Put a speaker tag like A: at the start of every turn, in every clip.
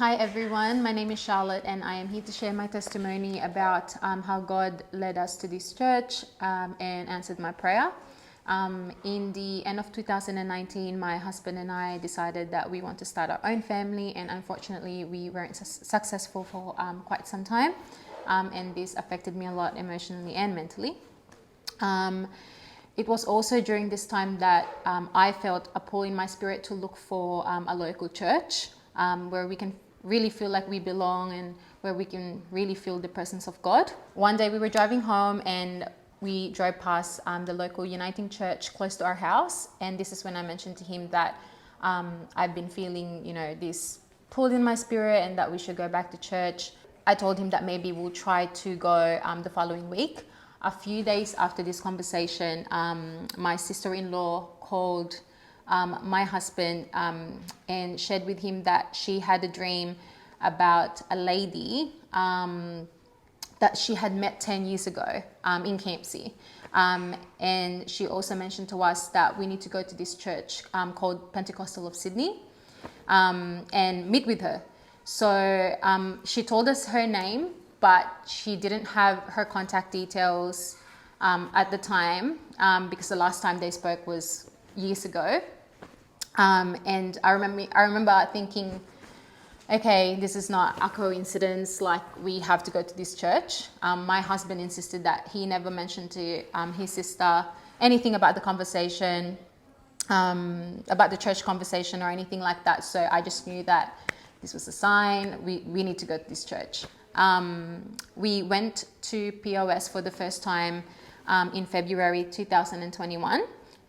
A: Hi everyone, my name is Charlotte and I am here to share my testimony about how God led us to this church and answered my prayer. In the end of 2019, my husband and I decided that we want to start our own family, and unfortunately we weren't successful for quite some time, and this affected me a lot emotionally and mentally. It was also during this time that I felt a pull in my spirit to look for a local church where we can really feel like we belong and where we can really feel the presence of God. One day we were driving home and we drove past the local Uniting Church close to our house, and this is when I mentioned to him that I've been feeling, this pull in my spirit and that we should go back to church. I told him that maybe we'll try to go the following week. A few days after this conversation, my sister-in-law called my husband and shared with him that she had a dream about a lady that she had met 10 years ago in Campsie. And she also mentioned to us that we need to go to this church called Pentecostal of Sydney and meet with her. So she told us her name, but she didn't have her contact details at the time because the last time they spoke was years ago. And I remember thinking, okay, this is not a coincidence, like we have to go to this church. My husband insisted that he never mentioned to his sister anything about the conversation, about the church conversation or anything like that. So I just knew that this was a sign, we need to go to this church. We went to POS for the first time in February 2021,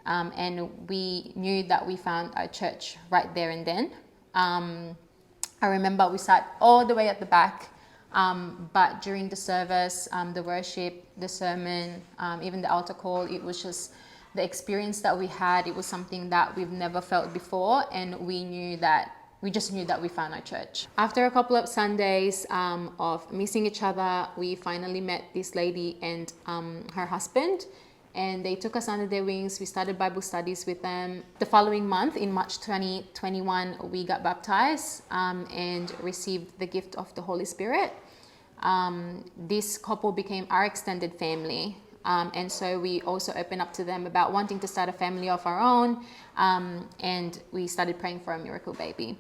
A: and we knew that we found our church right there and then. I remember we sat all the way at the back, but during the service, the worship, the sermon, even the altar call, it was just the experience that we had. It was something that we've never felt before, and we just knew that we found our church. After a couple of Sundays of missing each other, we finally met this lady and her husband, and they took us under their wings. We started Bible studies with them. The following month, in March 2021, we got baptized and received the gift of the Holy Spirit. This couple became our extended family. And so we also opened up to them about wanting to start a family of our own, and we started praying for a miracle baby.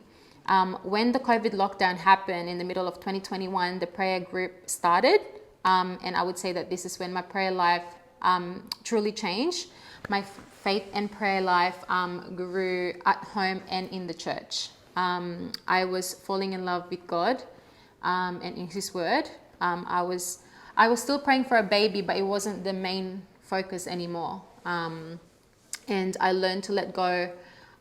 A: When the COVID lockdown happened in the middle of 2021, the prayer group started, and I would say that this is when my prayer life truly changed. My faith and prayer life grew at home and in the church. I was falling in love with God and in His Word. I was still praying for a baby, but it wasn't the main focus anymore. And I learned to let go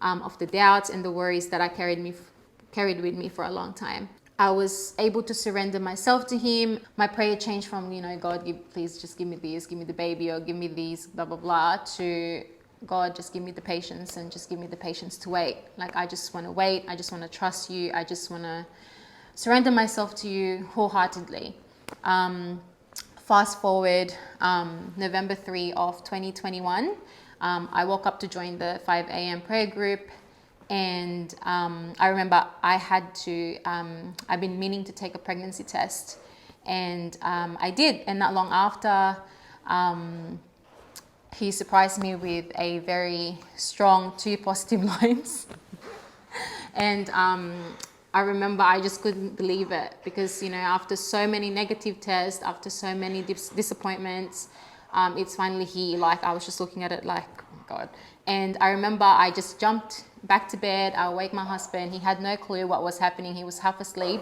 A: of the doubts and the worries that I carried with me for a long time. I was able to surrender myself to Him. My prayer changed from, God, please just give me this, give me the baby, or give me these, blah, blah, blah, to God, just give me the patience and just give me the patience to wait. Like, I just want to wait. I just want to trust You. I just want to surrender myself to You wholeheartedly. Fast forward, November 3 of 2021, I woke up to join the 5 a.m. prayer group. And I remember I've been meaning to take a pregnancy test, and I did. And not long after, he surprised me with a very strong 2 positive lines. And I remember I just couldn't believe it because, after so many negative tests, after so many disappointments, it's finally here. Like, I was just looking at it like, oh God. And I remember I just jumped back to bed. I wake my husband. He had no clue what was happening. He was half asleep.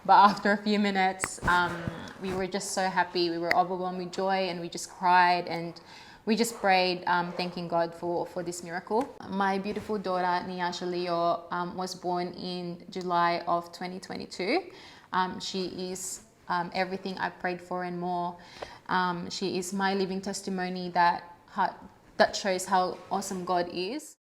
A: But after a few minutes, we were just so happy. We were overwhelmed with joy, and we just cried and we just prayed, thanking God for this miracle. My beautiful daughter, Nyasha Leo, was born in July of 2022. She is everything I prayed for and more. She is my living testimony that shows how awesome God is.